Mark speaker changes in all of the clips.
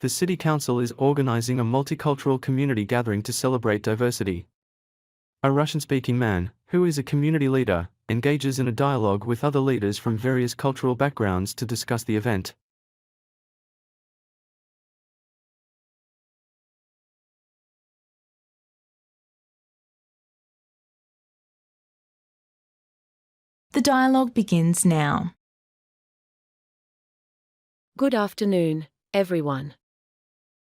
Speaker 1: The City Council is organizing a multicultural community gathering to celebrate diversity. A Russian-speaking man, who is a community leader, engages in a dialogue with other leaders from various cultural backgrounds to discuss the event.
Speaker 2: The dialogue begins now.
Speaker 3: Good afternoon, everyone.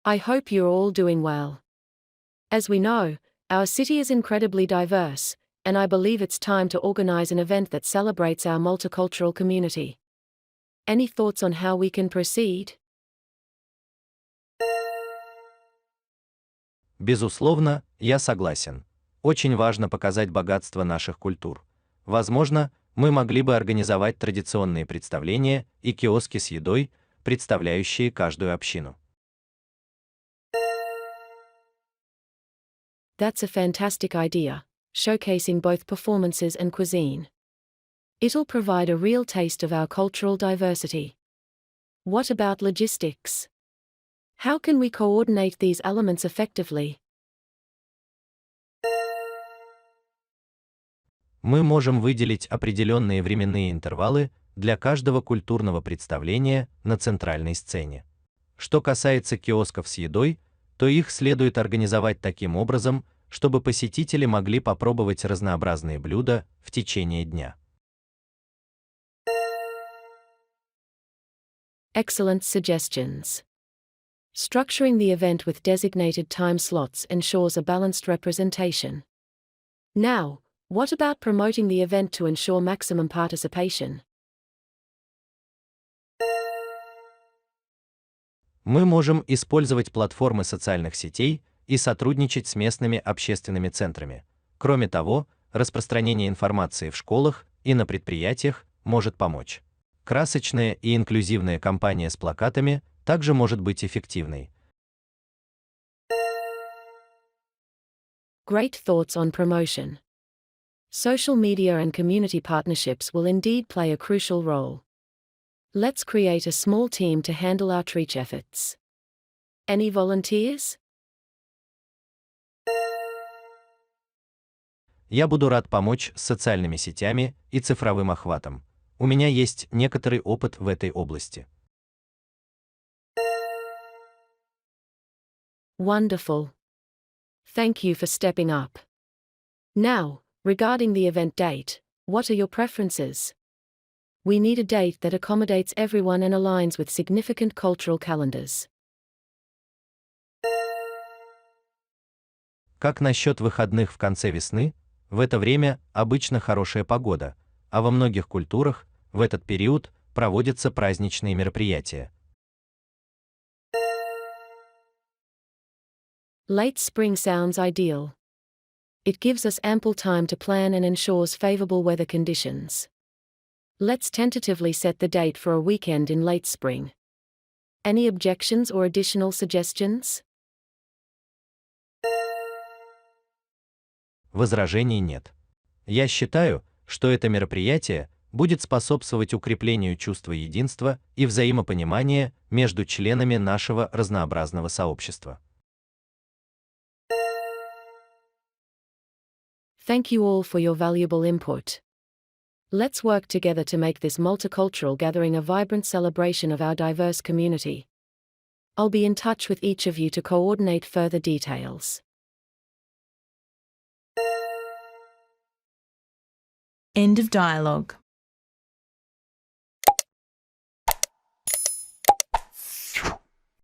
Speaker 3: I hope you're all doing well. As we know, our city is incredibly diverse, and I believe it's time to organize an event that celebrates our multicultural community. Any thoughts on how we can proceed?
Speaker 4: Безусловно, я согласен. Очень важно показать богатство наших культур. Возможно, мы могли бы организовать традиционные представления и киоски с едой, представляющие каждую общину.
Speaker 3: That's a fantastic idea, showcasing both performances and cuisine. It'll provide a real taste of our cultural diversity. What about logistics? How can we coordinate these elements effectively?
Speaker 4: Мы можем выделить определенные временные интервалы для каждого культурного представления на центральной сцене. Что касается киосков с едой, то их следует организовать таким образом, чтобы посетители могли попробовать разнообразные блюда в течение дня.
Speaker 3: Excellent suggestions. Structuring the event with designated time slots ensures a balanced representation. Now, what about promoting the event to ensure maximum participation?
Speaker 4: Мы можем использовать платформы социальных сетей и сотрудничать с местными общественными центрами. Кроме того, распространение информации в школах и на предприятиях может помочь. Красочная и инклюзивная кампания с плакатами также может быть эффективной.
Speaker 3: Great thoughts on promotion. Social media and community partnerships will indeed play a crucial role. Let's create a small team to handle outreach efforts. Any volunteers?
Speaker 4: Я буду рад помочь с социальными сетями и цифровым охватом. У меня есть некоторый опыт в этой области.
Speaker 3: Wonderful. Thank you for stepping up. Now, regarding the event date, what are your preferences? We need a date that accommodates everyone and aligns with significant cultural calendars.
Speaker 4: Как насчет выходных в конце весны? В это время обычно хорошая погода, а во многих культурах в этот период проводятся праздничные мероприятия.
Speaker 3: Late spring sounds ideal. It gives us ample time to plan and ensures favorable weather conditions. Let's tentatively set the date for a weekend in late spring. Any objections or additional suggestions?
Speaker 4: Возражений нет. Я считаю, что это мероприятие будет способствовать укреплению чувства единства и взаимопонимания между членами нашего разнообразного сообщества.
Speaker 3: Thank you all for your valuable input. Let's work together to make this multicultural gathering a vibrant celebration of our diverse community. I'll be in touch with each of you to coordinate further details.
Speaker 2: End of dialogue.